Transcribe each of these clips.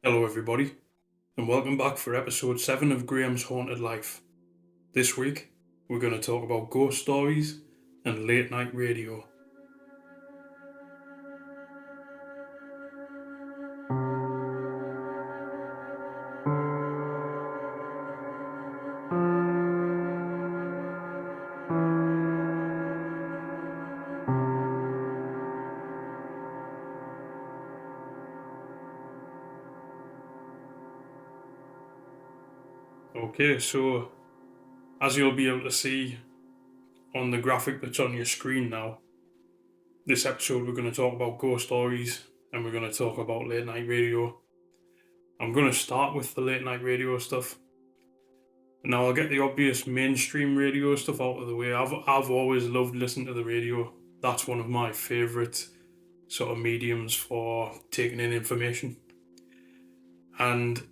Hello, everybody, and welcome back for episode 7 of Graham's Haunted Life. This week, we're going to talk about ghost stories and late night radio. Okay, so as you'll be able to see on the graphic that's on your screen now, this episode we're going to talk about ghost stories and we're going to talk about late night radio. I'm going to start with the late night radio stuff. Now I'll get the obvious mainstream radio stuff out of the way. I've always loved listening to the radio. That's one of my favourite sort of mediums for taking in information. And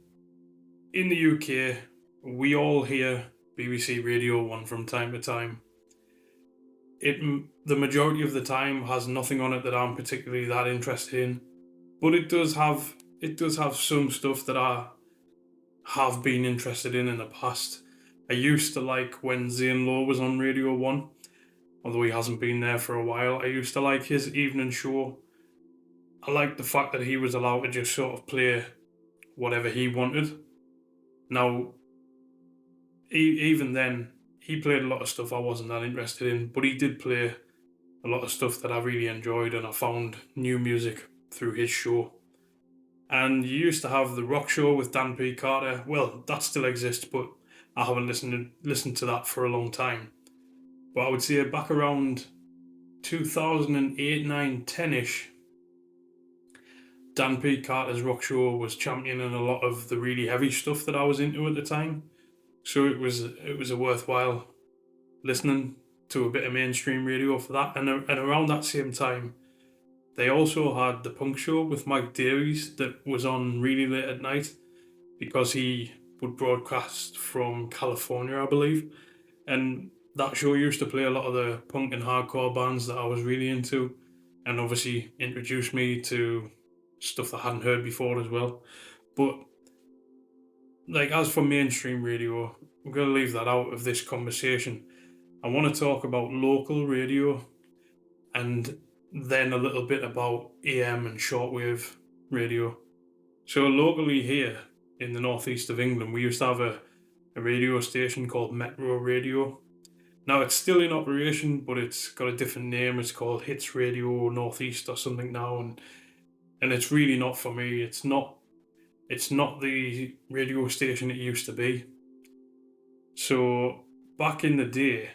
in the UK, we all hear BBC Radio 1 from time to time. The majority of the time has nothing on it that I'm particularly that interested in, but it does have some stuff that I have been interested in the past. I used to like when Zane Lowe was on Radio 1, although he hasn't been there for a while. I used to like his evening show. I liked the fact that he was allowed to just sort of play whatever he wanted. Now, even then, he played a lot of stuff I wasn't that interested in, but he did play a lot of stuff that I really enjoyed, and I found new music through his show. And you used to have the rock show with Dan P. Carter. Well, that still exists, but I haven't listened to that for a long time. But I would say back around 2008, 9, 10-ish, Dan P. Carter's rock show was championing a lot of the really heavy stuff that I was into at the time. So it was a worthwhile listening to a bit of mainstream radio for that. And around that same time, they also had the punk show with Mike Davies that was on really late at night because he would broadcast from California, I believe. And that show used to play a lot of the punk and hardcore bands that I was really into, and obviously introduced me to stuff that I hadn't heard before as well. But like, as for mainstream radio, I'm going to leave that out of this conversation. I want to talk about local radio and then a little bit about AM and shortwave radio. So locally here in the northeast of England, we used to have a radio station called Metro Radio. Now it's still in operation, but it's got a different name. It's called Hits Radio Northeast or something now, and it's really not for me. It's not the radio station it used to be. So back in the day,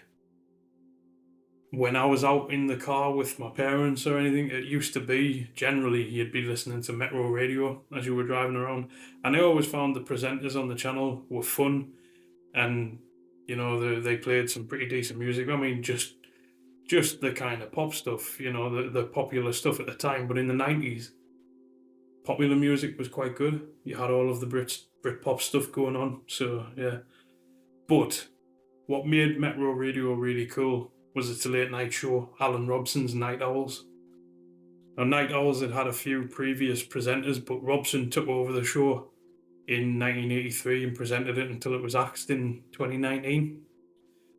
when I was out in the car with my parents or anything, it used to be generally you'd be listening to Metro Radio as you were driving around. And I always found the presenters on the channel were fun, and they played some pretty decent music. I mean, just the kind of pop stuff, the popular stuff at the time. But in the 90s, popular music was quite good. You had all of the Britpop stuff going on. So yeah. But what made Metro Radio really cool was its late night show, Alan Robson's Night Owls. Now, Night Owls had a few previous presenters, but Robson took over the show in 1983 and presented it until it was axed in 2019.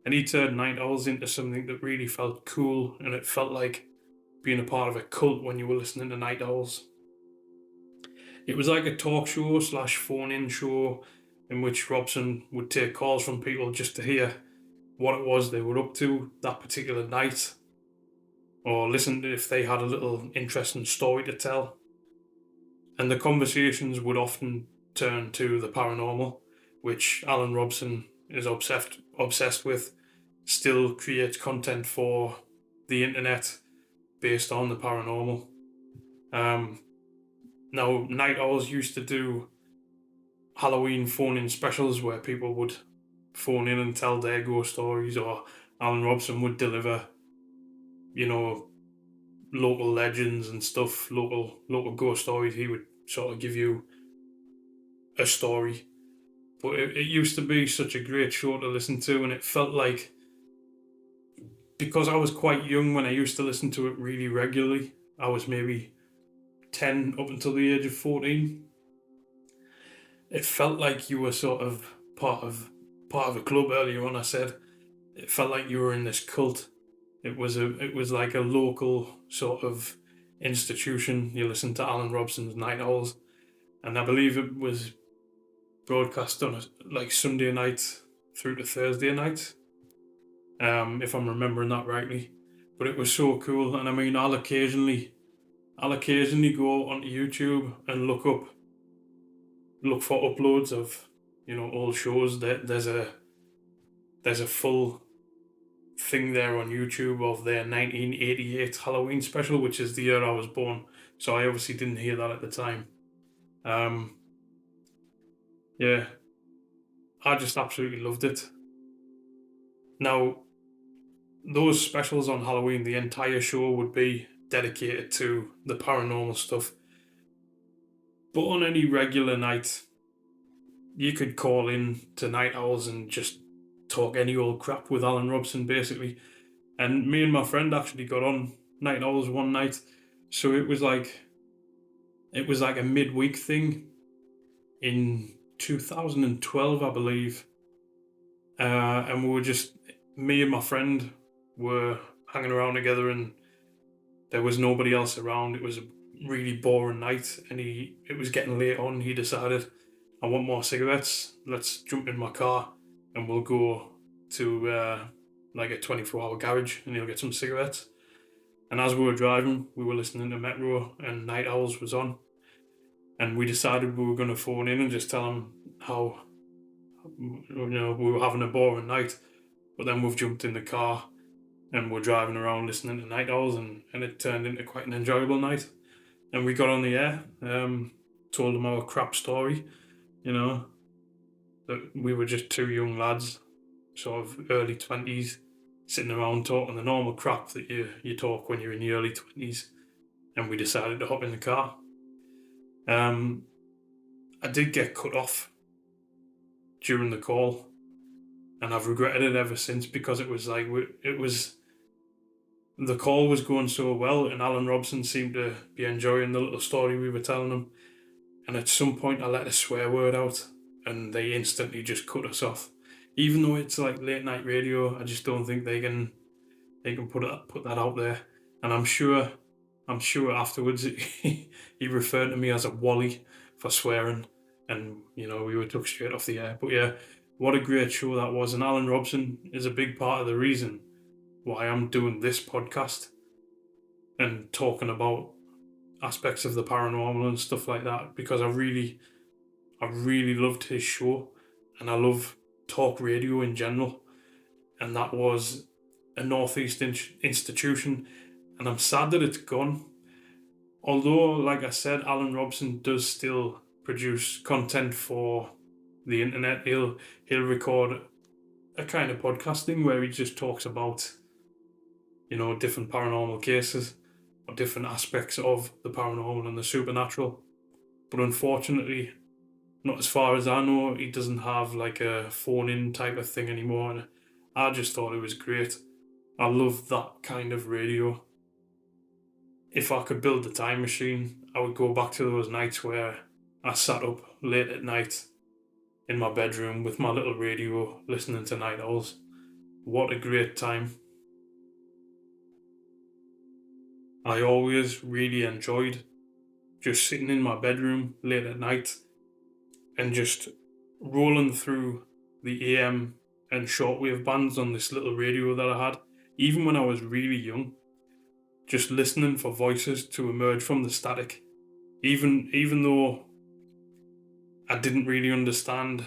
And he turned Night Owls into something that really felt cool, and it felt like being a part of a cult when you were listening to Night Owls. It was like a talk show / phone-in show in which Robson would take calls from people just to hear what it was they were up to that particular night, or listen if they had a little interesting story to tell. And the conversations would often turn to the paranormal, which Alan Robson is obsessed with, still creates content for the internet based on the paranormal. Now, Night Owls used to do Halloween phone-in specials where people would phone in and tell their ghost stories, or Alan Robson would deliver, local legends and stuff, local ghost stories. He would sort of give you a story. But it used to be such a great show to listen to, and it felt like, because I was quite young when I used to listen to it really regularly, I was maybe 10 up until the age of 14, it felt like you were sort of part of a club. Earlier on, I said it felt like you were in this cult. It was like a local sort of institution. You listen to Alan Robson's Night Owls, and I believe it was broadcast on like Sunday night through to Thursday night, if I'm remembering that rightly. But it was so cool, and I mean, I'll occasionally go onto YouTube and look for uploads of old shows. There's a full thing there on YouTube of their 1988 Halloween special, which is the year I was born. So I obviously didn't hear that at the time. Um, yeah, I just absolutely loved it. Now, those specials on Halloween, the entire show would be dedicated to the paranormal stuff. But on any regular night, you could call in to Night Owls and just talk any old crap with Alan Robson, basically. And me and my friend actually got on Night Owls one night, so it was like a midweek thing in 2012, I believe. And we were just me and my friend were hanging around together, and there was nobody else around. It was a really boring night, and it was getting late on. He decided, I want more cigarettes. Let's jump in my car, and we'll go to like a 24-hour garage, and he'll get some cigarettes. And as we were driving, we were listening to Metro, and Night Owls was on. And we decided we were going to phone in and just tell him how we were having a boring night. But then we've jumped in the car and we're driving around listening to Night Owls, and it turned into quite an enjoyable night. And we got on the air, told them our crap story, that we were just two young lads, sort of early 20s, sitting around talking the normal crap that you talk when you're in your early 20s. And we decided to hop in the car. I did get cut off during the call, and I've regretted it ever since, because it was like the call was going so well, and Alan Robson seemed to be enjoying the little story we were telling him. And at some point, I let a swear word out, and they instantly just cut us off. Even though it's like late night radio, I just don't think they can put that out there. And I'm sure afterwards he referred to me as a wally for swearing, and we were took straight off the air. But yeah, what a great show that was, and Alan Robson is a big part of the reason why I'm doing this podcast and talking about aspects of the paranormal and stuff like that, because I really loved his show, and I love talk radio in general. And that was a Northeast institution, and I'm sad that it's gone. Although, like I said, Alan Robson does still produce content for the internet. He'll record a kind of podcasting where he just talks about different paranormal cases or different aspects of the paranormal and the supernatural. But unfortunately, not as far as I know, he doesn't have like a phone-in type of thing anymore. And I just thought it was great. I love that kind of radio. If I could build a time machine, I would go back to those nights where I sat up late at night in my bedroom with my little radio listening to Night Owls. What a great time. I always really enjoyed just sitting in my bedroom late at night and just rolling through the AM and shortwave bands on this little radio that I had, even when I was really young, just listening for voices to emerge from the static. Even though I didn't really understand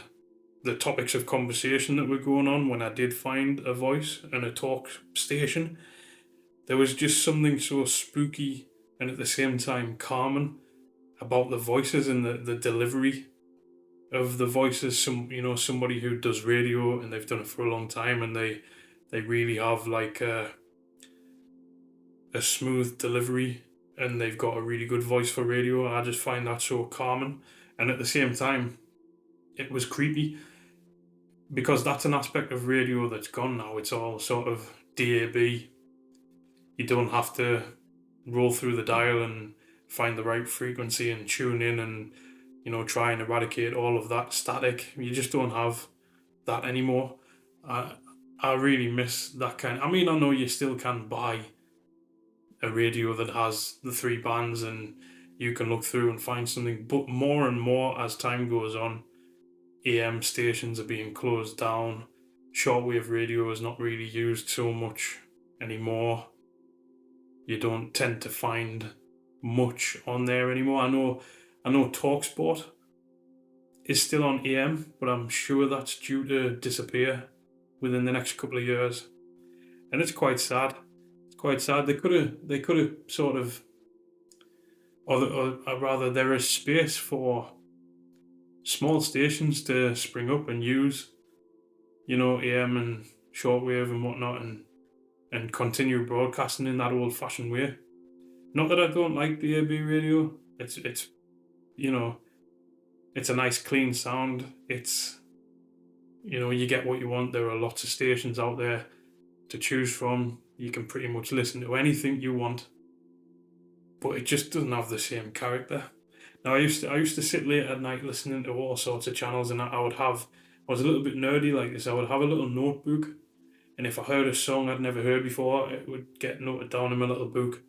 the topics of conversation that were going on when I did find a voice and a talk station, there was just something so spooky and at the same time calming about the voices and the delivery of the voices. Somebody who does radio and they've done it for a long time, and they really have like a smooth delivery, and they've got a really good voice for radio. I just find that so calming, and at the same time it was creepy, because that's an aspect of radio that's gone now. It's all sort of DAB. You don't have to roll through the dial and find the right frequency and tune in and try and eradicate all of that static. You just don't have that anymore. I I really miss that kind. I mean, I know you still can buy a radio that has the three bands and you can look through and find something, but more and more as time goes on, AM stations are being closed down. Shortwave radio is not really used so much anymore. You don't tend to find much on there anymore. I know Talksport is still on AM, but I'm sure that's due to disappear within the next couple of years, and it's quite sad. It's quite sad. They could have sort of, or rather, there is space for small stations to spring up and use, AM and shortwave and whatnot, and continue broadcasting in that old-fashioned way. Not that I don't like the AB radio. It's you know it's a nice clean sound. It's you get what you want. There are lots of stations out there to choose from. You can pretty much listen to anything you want, but it just doesn't have the same character. Now I used to sit late at night listening to all sorts of channels, and I was a little bit nerdy like this. I would have a little notebook, and if I heard a song I'd never heard before, it would get noted down in my little book.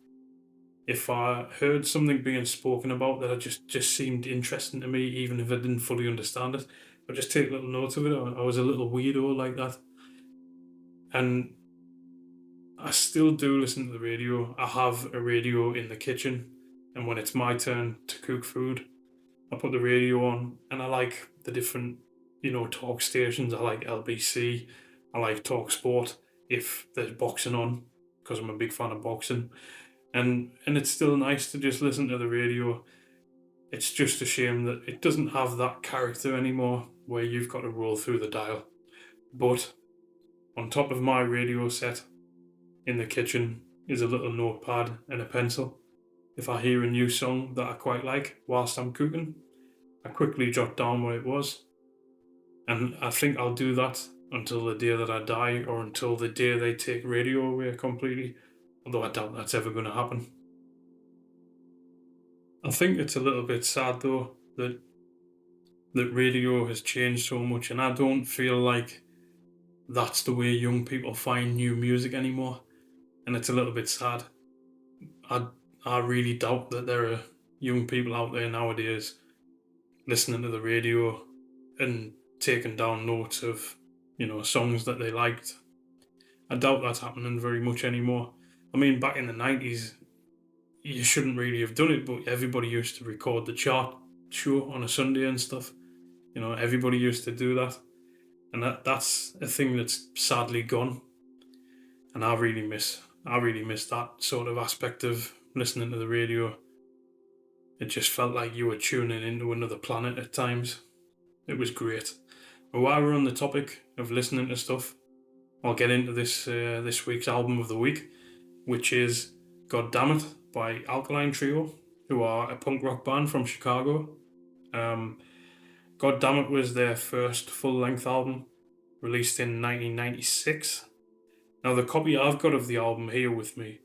If I heard something being spoken about that just seemed interesting to me, even if I didn't fully understand it, I'd just take little notes of it. I was a little weirdo like that, and I still do listen to the radio. I have a radio in the kitchen, and when it's my turn to cook food, I put the radio on, and I like the different, talk stations. I like LBC, I like Talk Sport if there's boxing on, because I'm a big fan of boxing, and it's still nice to just listen to the radio. It's just a shame that it doesn't have that character anymore, where you've got to roll through the dial. But on top of my radio set in the kitchen is a little notepad and a pencil. If I hear a new song that I quite like whilst I'm cooking, I quickly jot down what it was. And I think I'll do that until the day that I die, or until the day they take radio away completely, although I doubt that's ever going to happen. I think it's a little bit sad though that radio has changed so much, and I don't feel like that's the way young people find new music anymore, and it's a little bit sad. I I really doubt that there are young people out there nowadays listening to the radio and taking down notes of songs that they liked. I doubt that's happening very much anymore. I mean, back in the 90s, you shouldn't really have done it, but everybody used to record the chart show on a Sunday and stuff. Everybody used to do that, and that's a thing that's sadly gone. And I really miss that sort of aspect of listening to the radio. It just felt like you were tuning into another planet at times. It was great. But while we're on the topic of listening to stuff, I'll get into this week's album of the week, which is "God Damn It" by Alkaline Trio, who are a punk rock band from Chicago. Um, "God Damn It" was their first full-length album, released in 1996. Now, the copy I've got of the album here with me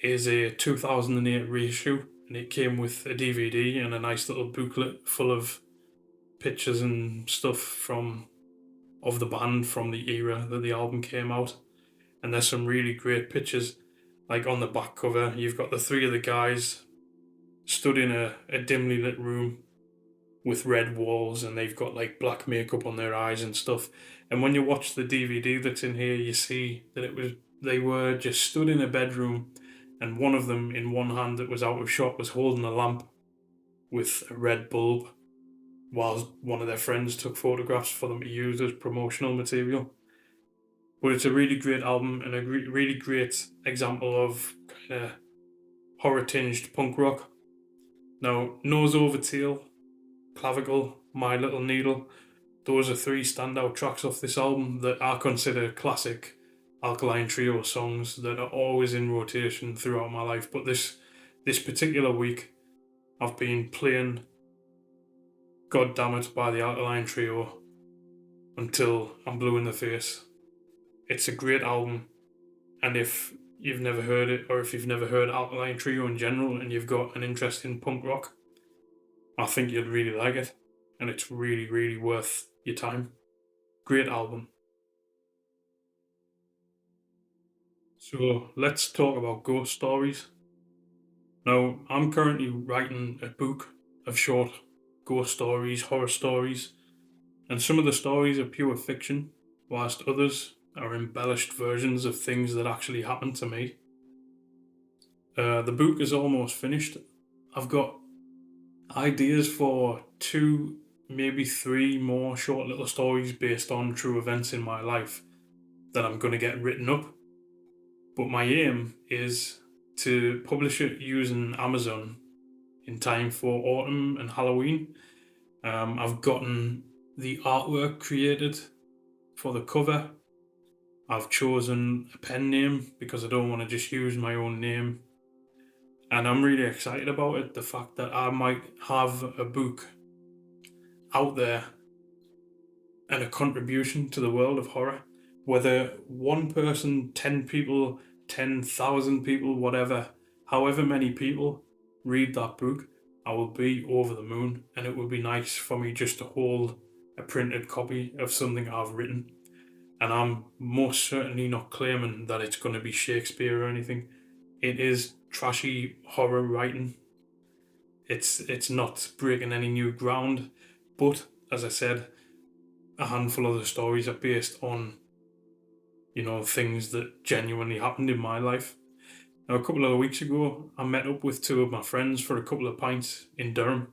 is a 2008 reissue, and it came with a DVD and a nice little booklet full of pictures and stuff of the band from the era that the album came out. And there's some really great pictures. Like on the back cover, you've got the three of the guys stood in a dimly lit room with red walls, and they've got like black makeup on their eyes and stuff. And when you watch the DVD that's in here, you see that they were just stood in a bedroom, and one of them, in one hand that was out of shot, was holding a lamp with a red bulb, while one of their friends took photographs for them to use as promotional material. But it's a really great album, and a really great example of kind of horror tinged punk rock. Now, Nose Over Tail, Clavicle, My Little Needle, those are three standout tracks off this album that I consider classic Alkaline Trio songs that are always in rotation throughout my life. But this particular week, I've been playing "God Damn It" by the Alkaline Trio until I'm blue in the face. It's a great album, and if you've never heard it, or if you've never heard Alkaline Trio in general and you've got an interest in punk rock, I think you'd really like it, and it's really, really worth your time. Great album. So let's talk about ghost stories. Now, I'm currently writing a book of short ghost stories, horror stories, and some of the stories are pure fiction, whilst others are embellished versions of things that actually happened to me. The book is almost finished. I've got ideas for two, maybe three more short little stories based on true events in my life that I'm going to get written up. But my aim is to publish it using Amazon in time for autumn and Halloween. I've gotten the artwork created for the cover. I've chosen a pen name because I don't want to just use my own name. And I'm really excited about it. The fact that I might have a book out there and a contribution to the world of horror. Whether one person, 10 people, 10,000 people, whatever, however many people read that book, I will be over the moon. And it would be nice for me just to hold a printed copy of something I've written. And I'm most certainly not claiming that it's going to be Shakespeare or anything. It is trashy horror writing. It's not breaking any new ground, but as I said, a handful of the stories are based on, things that genuinely happened in my life. Now, a couple of weeks ago, I met up with two of my friends for a couple of pints in Durham,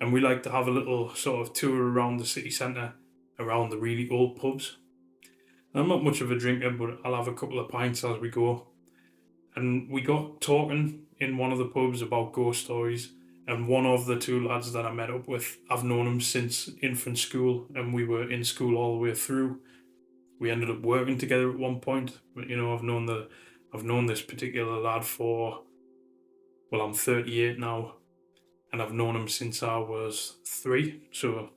and we like to have a little sort of tour around the city centre, around the really old pubs. I'm not much of a drinker, but I'll have a couple of pints as we go. And we got talking in one of the pubs about ghost stories. And one of the two lads that I met up with, I've known him since infant school, and we were in school all the way through. We ended up working together at one point. But I've known this particular lad for, well, I'm 38 now, and I've known him since I was 3. So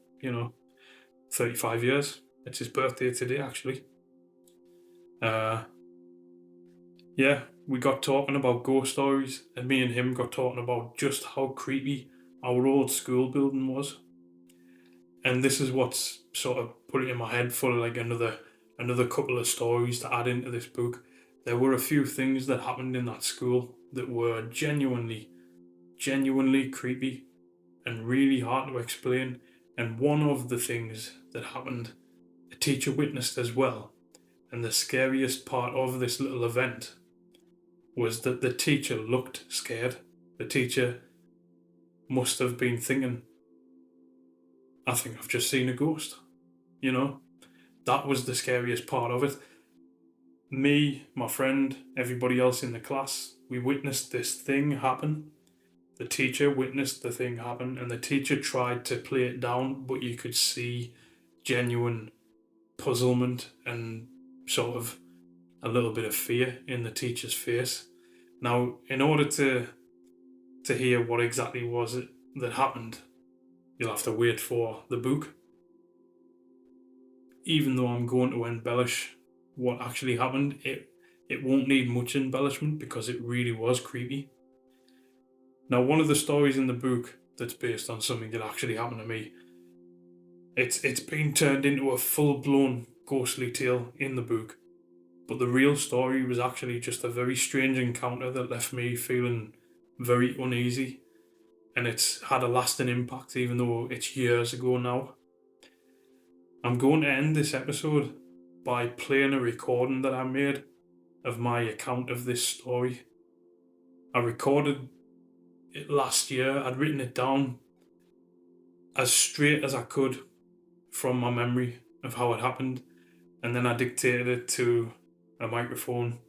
35 years. It's his birthday today, actually. Yeah, we got talking about ghost stories, and me and him got talking about just how creepy our old school building was. And this is what's sort of put it in my head for like another couple of stories to add into this book. There were a few things that happened in that school that were genuinely creepy and really hard to explain. And one of the things that happened, a teacher witnessed as well. And the scariest part of this little event was that the teacher looked scared. The teacher must have been thinking, I think I've just seen a ghost. That was the scariest part of it. Me, my friend, everybody else in the class, we witnessed this thing happen. The teacher witnessed the thing happen, and the teacher tried to play it down, but you could see genuine puzzlement and sort of a little bit of fear in the teacher's face. Now, in order to hear what exactly was it that happened, you'll have to wait for the book. Even though I'm going to embellish what actually happened, it won't need much embellishment because it really was creepy. Now, one of the stories in the book that's based on something that actually happened to me, it's been turned into a full-blown ghostly tale in the book. But the real story was actually just a very strange encounter that left me feeling very uneasy. And it's had a lasting impact even though it's years ago now. I'm going to end this episode by playing a recording that I made of my account of this story. I recorded it last year. I'd written it down as straight as I could from my memory of how it happened, and then I dictated it to a microphone.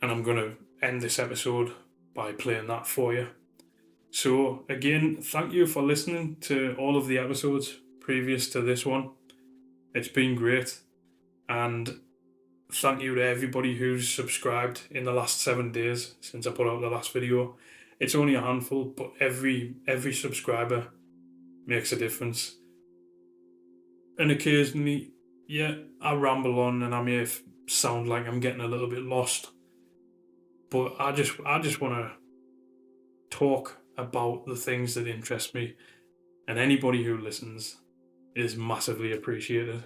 And I'm going to end this episode by playing that for you. So again, thank you for listening to all of the episodes previous to this one. It's been great, and thank you to everybody who's subscribed in the last 7 days since I put out the last video. It's only a handful, but every subscriber makes a difference. And occasionally, I ramble on and I may sound like I'm getting a little bit lost, but I just want to talk about the things that interest me, and anybody who listens is massively appreciated.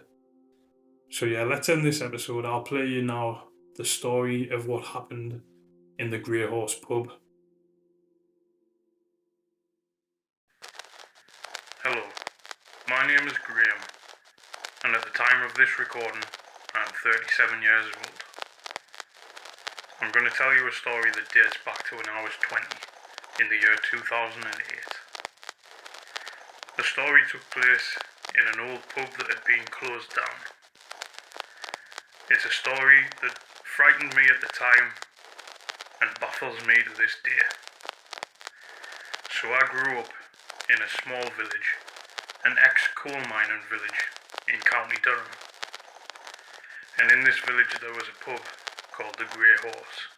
So, yeah, let's end this episode. I'll play you now the story of what happened in the Grey Horse pub. Hello, my name is Graham, and at the time of this recording, I'm 37 years old. I'm going to tell you a story that dates back to when I was 20, in the year 2008. The story took place in an old pub that had been closed down. It's a story that frightened me at the time and baffles me to this day. So I grew up in a small village, an ex-coal mining village in County Durham. And in this village there was a pub called the Grey Horse.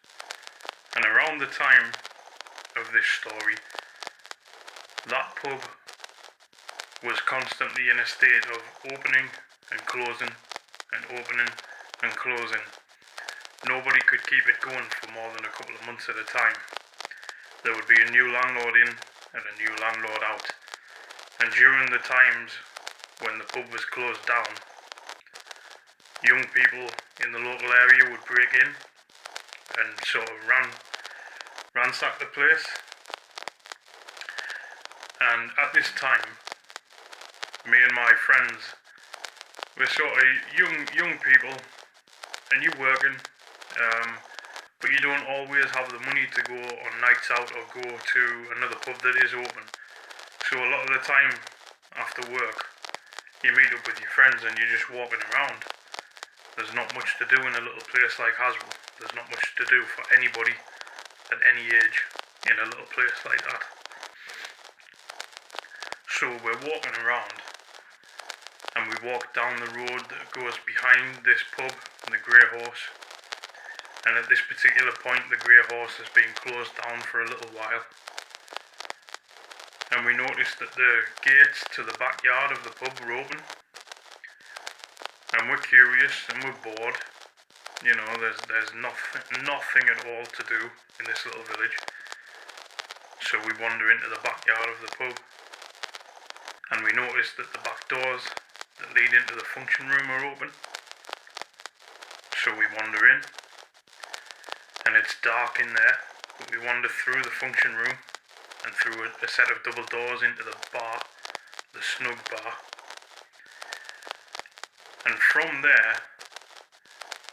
And around the time of this story, that pub was constantly in a state of opening and closing and opening and closing. Nobody could keep it going for more than a couple of months at a time. There would be a new landlord in and a new landlord out. And during the times when the pub was closed down, young people in the local area would break in and sort of ransack the place. And at this time, me and my friends were sort of young people, and you're working, but you don't always have the money to go on nights out or go to another pub that is open. So a lot of the time after work, you meet up with your friends and you're just walking around. There's not much to do in a little place like Haswell. There's not much to do for anybody at any age in a little place like that. So we're walking around, and we walk down the road that goes behind this pub, the Grey Horse. And at this particular point, the Grey Horse has been closed down for a little while. And we noticed that the gates to the backyard of the pub were open. And we're curious and we're bored. You know, there's nothing at all to do in this little village. So we wander into the backyard of the pub. And we notice that the back doors that lead into the function room are open. So we wander in. And it's dark in there, but we wander through the function room and through a set of double doors into the bar, the snug bar. And from there,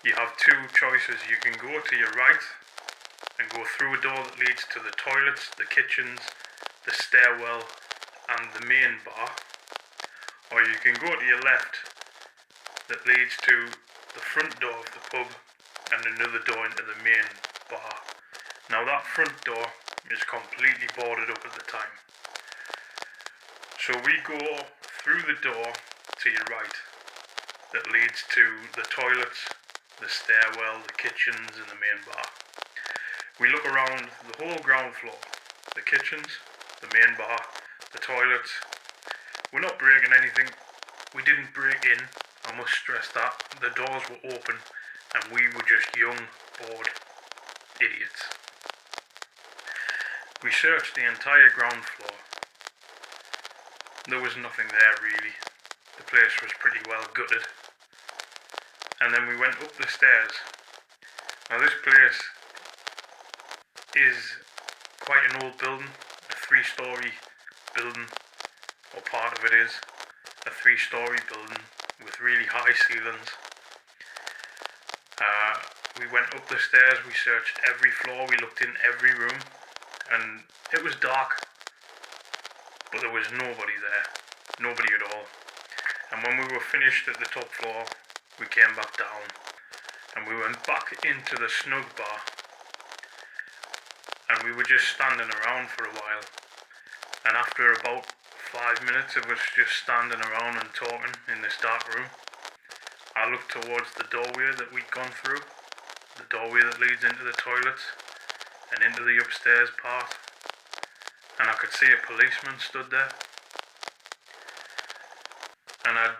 you have two choices. You can go to your right and go through a door that leads to the toilets, the kitchens, the stairwell and the main bar. Or you can go to your left that leads to the front door of the pub and another door into the main bar. Now that front door is completely boarded up at the time. So we go through the door to your right that leads to the toilets, the stairwell, the kitchens and the main bar. We look around the whole ground floor, the kitchens, the main bar, the toilets. We're not breaking anything. We didn't break in, I must stress that. The doors were open and we were just young, bored idiots. We searched the entire ground floor. There was nothing there really. The place was pretty well gutted. And then we went up the stairs. Now this place is quite an old building, a 3-story building, or part of it is a 3-story building with really high ceilings. We went up the stairs, we searched every floor, we looked in every room, and it was dark, but there was nobody there, nobody at all. And when we were finished at the top floor, we came back down, and we went back into the snug bar, and we were just standing around for a while, and after about 5 minutes of us just standing around and talking in this dark room, I looked towards the doorway that we'd gone through, the doorway that leads into the toilets and into the upstairs part, and I could see a policeman stood there. And I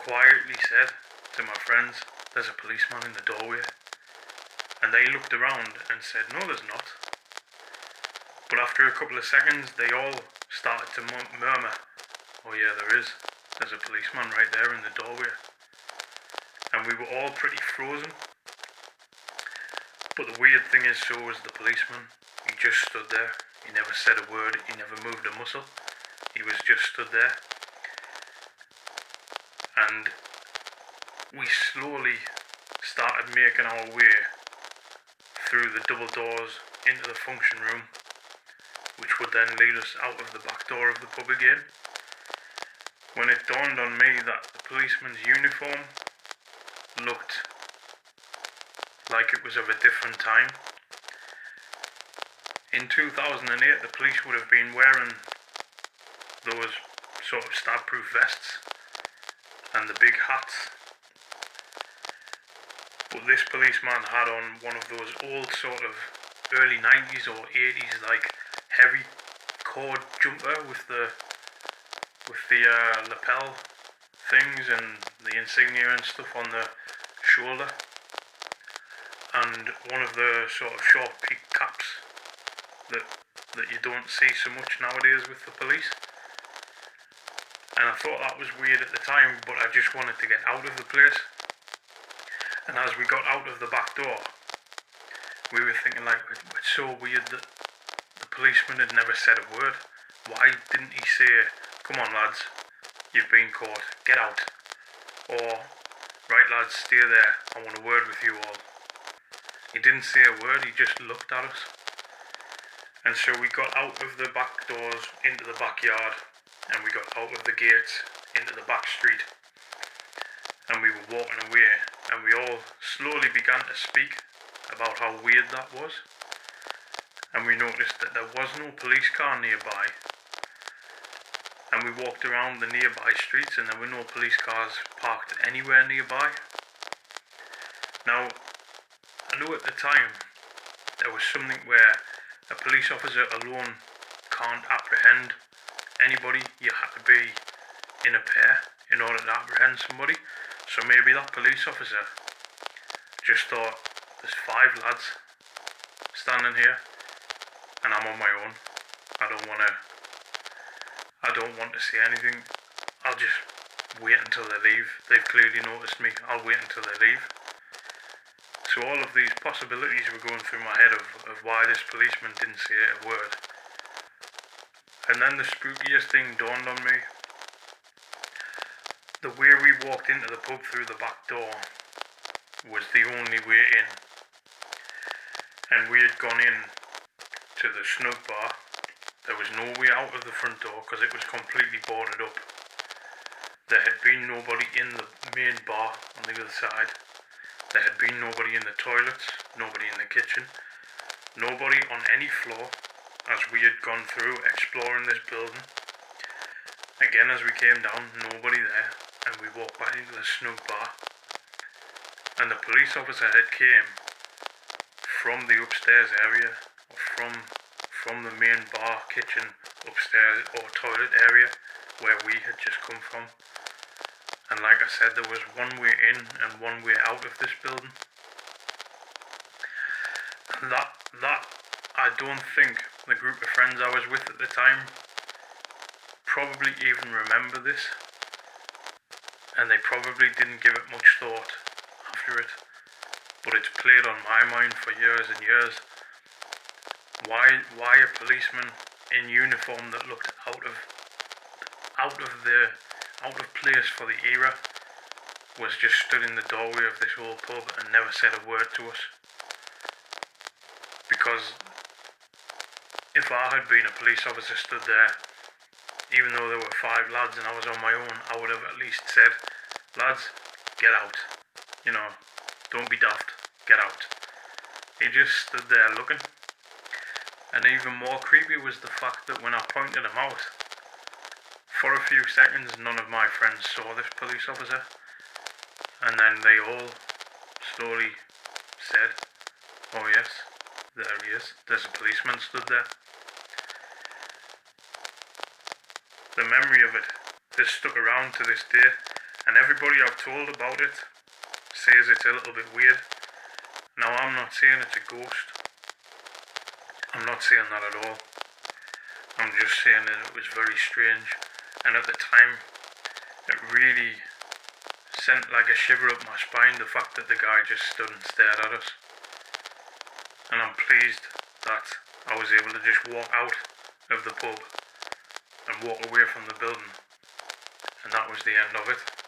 quietly said to my friends, "There's a policeman in the doorway." And they looked around and said, "No, there's not." But after a couple of seconds, they all started to murmur, "Oh yeah, there's a policeman right there in the doorway." And we were all pretty frozen. But the weird thing is, so was the policeman. He just stood there. He never said a word. He never moved a muscle. He was just stood there. And we slowly started making our way through the double doors into the function room, which would then lead us out of the back door of the pub again. When it dawned on me that the policeman's uniform looked like it was of a different time. In 2008, the police would have been wearing those sort of stab-proof vests and the big hats. But this policeman had on one of those old sort of early 90s or 80s like heavy cord jumper with the lapel things and the insignia and stuff on the shoulder, and one of the sort of short peak caps that you don't see so much nowadays with the police. And I thought that was weird at the time, but I just wanted to get out of the place. And as we got out of the back door, we were thinking like, it's so weird that the policeman had never said a word. Why didn't he say, "Come on lads, you've been caught, get out"? Or, "Right lads, stay there, I want a word with you all"? He didn't say a word, he just looked at us. And so we got out of the back doors into the backyard, and we got out of the gates into the back street. And we were walking away, and we all slowly began to speak about how weird that was. And we noticed that there was no police car nearby. And we walked around the nearby streets, and there were no police cars parked anywhere nearby. Now, I know at the time there was something where a police officer alone can't apprehend anybody. You had to be in a pair in order to apprehend somebody. So maybe that police officer just thought, there's 5 lads standing here and I'm on my own. I don't want to say anything. I'll just wait until they leave. They've clearly noticed me. I'll wait until they leave. So all of these possibilities were going through my head of why this policeman didn't say a word. And then the spookiest thing dawned on me. The way we walked into the pub through the back door was the only way in. And we had gone in to the snug bar. There was no way out of the front door because it was completely boarded up. There had been nobody in the main bar on the other side. There had been nobody in the toilets, nobody in the kitchen, nobody on any floor as we had gone through exploring this building. Again, as we came down, nobody there, and we walked back into the snug bar. And the police officer had came from the upstairs area, or from the main bar, kitchen, upstairs, or toilet area where we had just come from. And like I said, there was one way in and one way out of this building. And that I don't think the group of friends I was with at the time probably even remember this. And they probably didn't give it much thought after it. But it's played on my mind for years and years. Why a policeman in uniform that looked out of place for the era was just stood in the doorway of this old pub and never said a word to us. Because if I had been a police officer stood there, even though there were 5 lads and I was on my own, I would have at least said, "Lads, get out. You know, don't be daft, get out." He just stood there looking. And even more creepy was the fact that when I pointed him out, for a few seconds none of my friends saw this police officer. And then they all slowly said, "Oh yes, there he is. There's a policeman stood there." The memory of it has stuck around to this day, and everybody I've told about it says it's a little bit weird. Now, I'm not saying it's a ghost. I'm not saying that at all. I'm just saying that it was very strange, and at the time, it really sent like a shiver up my spine, the fact that the guy just stood and stared at us. And I'm pleased that I was able to just walk out of the pub and walk away from the building, and that was the end of it.